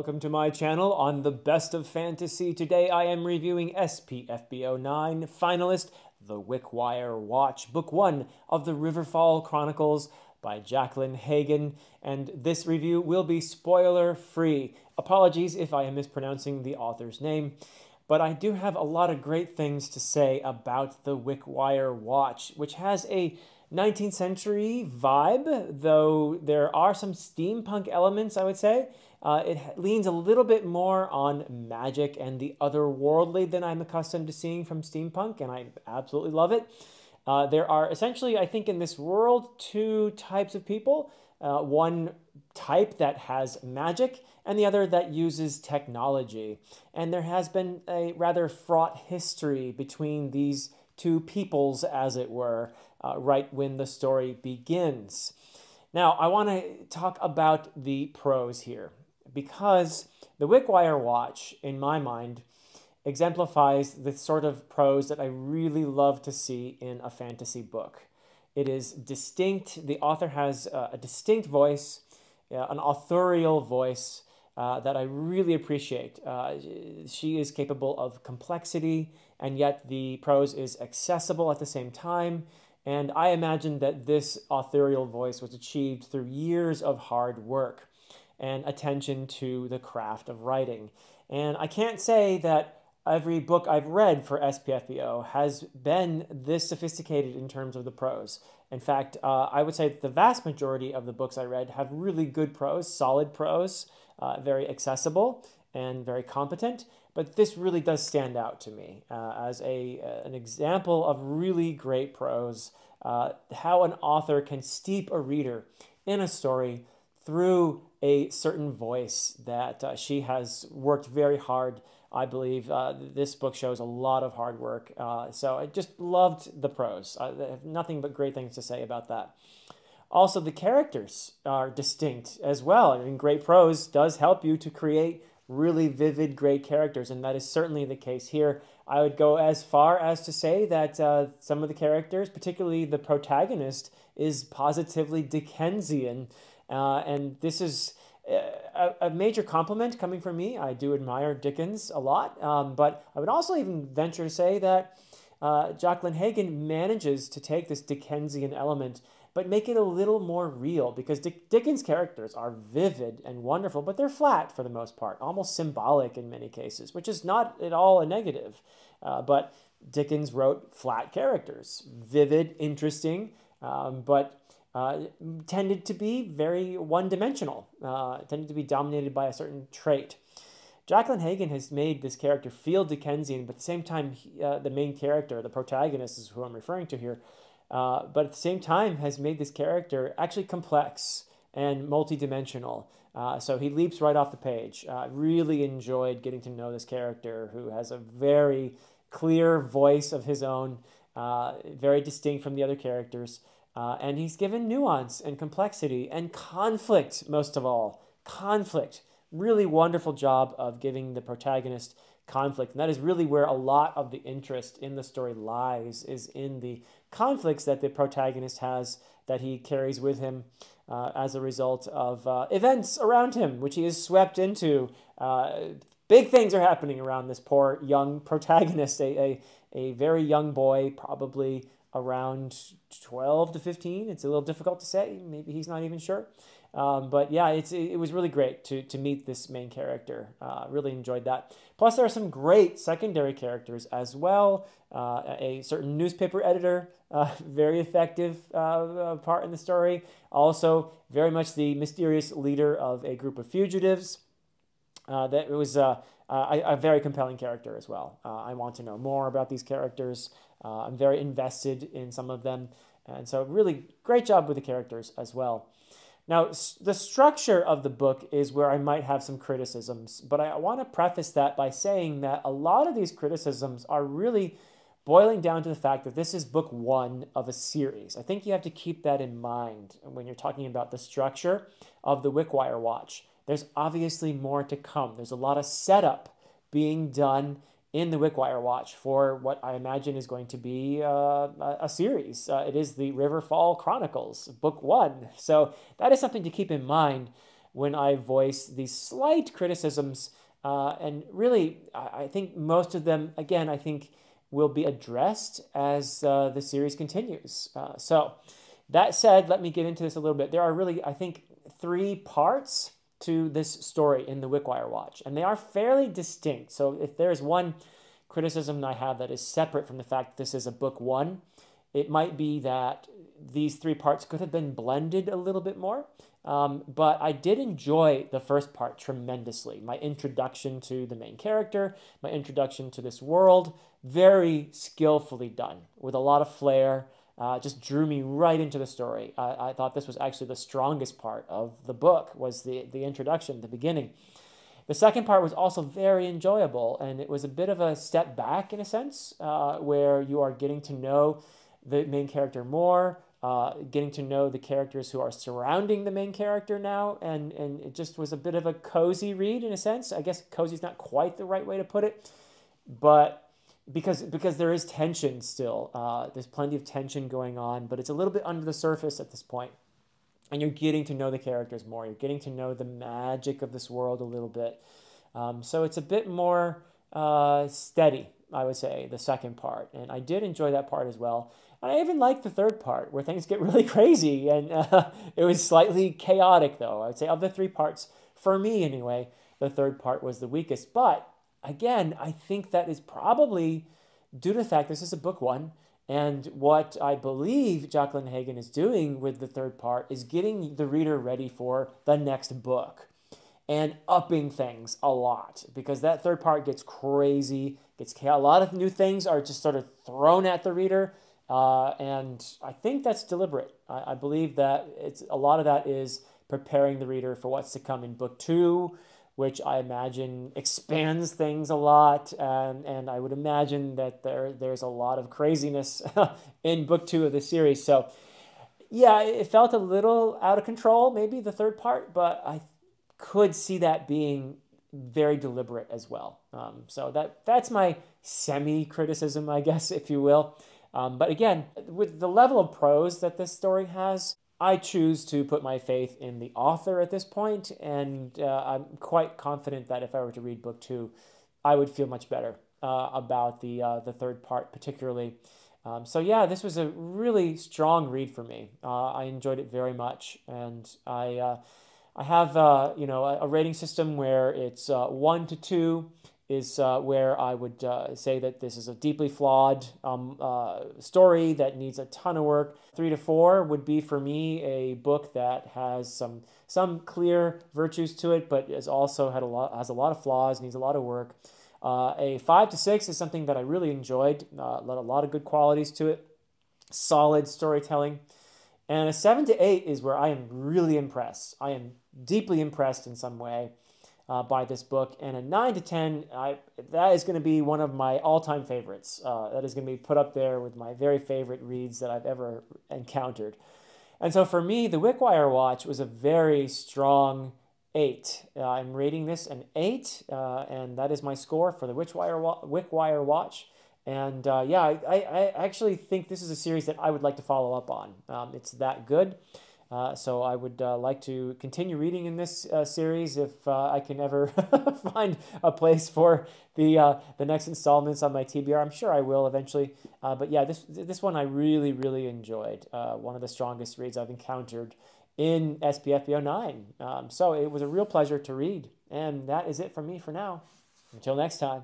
welcome to my channel on the best of fantasy. Today I am reviewing SPFBO 9 Finalist, The Wickwire Watch, Book 1 of the Riverfall Chronicles by Jacquelyn Hagen, and this review will be spoiler-free. Apologies if I am mispronouncing the author's name, but I do have a lot of great things to say about The Wickwire Watch, which has a 19th century vibe, though there are some steampunk elements, I would say. It leans a little bit more on magic and the otherworldly than I'm accustomed to seeing from steampunk, and I absolutely love it. There are essentially, I think, in this world, two types of people. One type that has magic, and the other that uses technology. And there has been a rather fraught history between these two peoples, as it were, right when the story begins. Now, I want to talk about the prose here, because the Wickwire Watch, in my mind, exemplifies the sort of prose that I really love to see in a fantasy book. It is distinct. The author has a distinct voice, an authorial voice that I really appreciate. She is capable of complexity, and yet the prose is accessible at the same time. And I imagine that this authorial voice was achieved through years of hard work and attention to the craft of writing. And I can't say that every book I've read for SPFBO has been this sophisticated in terms of the prose. In fact, I would say that the vast majority of the books I read have really good prose, solid prose, very accessible and very competent. But this really does stand out to me as an example of really great prose, how an author can steep a reader in a story through a certain voice that she has worked very hard. I believe this book shows a lot of hard work. So I just loved the prose. I have nothing but great things to say about that. Also, the characters are distinct as well. I mean, great prose does help you to create really vivid, great characters, and that is certainly the case here. I would go as far as to say that some of the characters, particularly the protagonist, is positively Dickensian, and this is a major compliment coming from me. I do admire Dickens a lot, but I would also even venture to say that Jacquelyn Hagen manages to take this Dickensian element but make it a little more real, because Dickens' characters are vivid and wonderful, but they're flat for the most part, almost symbolic in many cases, which is not at all a negative. But Dickens wrote flat characters, vivid, interesting, but tended to be very one-dimensional, tended to be dominated by a certain trait. Jacquelyn Hagen has made this character feel Dickensian, but at the same time, the main character, the protagonist is who I'm referring to here, but at the same time has made this character actually complex and multidimensional. So he leaps right off the page. Really enjoyed getting to know this character, who has a very clear voice of his own, very distinct from the other characters. And he's given nuance and complexity and conflict, most of all. Conflict. Really wonderful job of giving the protagonist conflict. And that is really where a lot of the interest in the story lies, is in the conflicts that the protagonist has, that he carries with him as a result of events around him, which he is swept into. Big things are happening around this poor young protagonist, a very young boy, probably around 12 to 15. It's a little difficult to say. Maybe he's not even sure. But yeah, it was really great to meet this main character. Really enjoyed that. Plus, there are some great secondary characters as well. A certain newspaper editor, very effective part in the story. Also, very much the mysterious leader of a group of fugitives. That was a very compelling character as well. I want to know more about these characters. I'm very invested in some of them. And so really great job with the characters as well. Now, the structure of the book is where I might have some criticisms, but I want to preface that by saying that a lot of these criticisms are really boiling down to the fact that this is book one of a series. I think you have to keep that in mind when you're talking about the structure of the Wickwire Watch. There's obviously more to come. There's a lot of setup being done in the Wickwire Watch for what I imagine is going to be a series. It is the Riverfall Chronicles, book one. So that is something to keep in mind. when I voice these slight criticisms. And really, I think most of them, again, I think will be addressed as the series continues. So that said, let me get into this a little bit. There are really, I think, 3 parts to this story in the Wickwire Watch, and they are fairly distinct. So if there's one criticism I have that is separate from the fact that this is a book 1, it might be that these 3 parts could have been blended a little bit more. But I did enjoy the first part tremendously. My introduction to the main character, my introduction to this world, very skillfully done with a lot of flair. Just drew me right into the story. I thought this was actually the strongest part of the book, was the introduction, the beginning. The second part was also very enjoyable, and it was a bit of a step back in a sense, where you are getting to know the main character more, getting to know the characters who are surrounding the main character now, and it just was a bit of a cozy read in a sense. I guess cozy is not quite the right way to put it, but because there is tension still. There's plenty of tension going on, but it's a little bit under the surface at this point. And you're getting to know the characters more. You're getting to know the magic of this world a little bit. So it's a bit more steady, I would say, the second part. And I did enjoy that part as well. And I even liked the third part, where things get really crazy. And it was slightly chaotic, though. I would say of the 3 parts, for me anyway, the third part was the weakest. But again, I think that is probably due to the fact this is a book 1, and what I believe Jacquelyn Hagen is doing with the third part is getting the reader ready for the next book and upping things a lot, because that third part gets crazy, gets chaotic. A lot of new things are just sort of thrown at the reader, and I think that's deliberate. I believe that a lot of that is preparing the reader for what's to come in book 2, which I imagine expands things a lot, and I would imagine that there's a lot of craziness in book 2 of the series. So yeah, it felt a little out of control, maybe the third part, but I could see that being very deliberate as well. So that's my semi-criticism, I guess, if you will. But again, with the level of prose that this story has, I choose to put my faith in the author at this point, and I'm quite confident that if I were to read book 2, I would feel much better about the third part particularly. So yeah, this was a really strong read for me. I enjoyed it very much, and I have a rating system where it's 1 to 2 is where I would say that this is a deeply flawed story that needs a ton of work. 3 to 4 would be for me a book that has some clear virtues to it, but has also has a lot of flaws, needs a lot of work. A 5 to 6 is something that I really enjoyed, a lot of good qualities to it, solid storytelling. And a 7 to 8 is where I am really impressed. I am deeply impressed in some way by this book. And a 9 to 10, that is going to be one of my all-time favorites. That is going to be put up there with my very favorite reads that I've ever encountered. And so for me, the Wickwire Watch was a very strong 8. I'm rating this an 8, and that is my score for the Wickwire Watch. And yeah, I actually think this is a series that I would like to follow up on. It's that good. So I would like to continue reading in this series if I can ever find a place for the next installments on my TBR. I'm sure I will eventually. But yeah, this one I really, really enjoyed. One of the strongest reads I've encountered in SPFBO 9. So it was a real pleasure to read. And that is it from me for now. Until next time.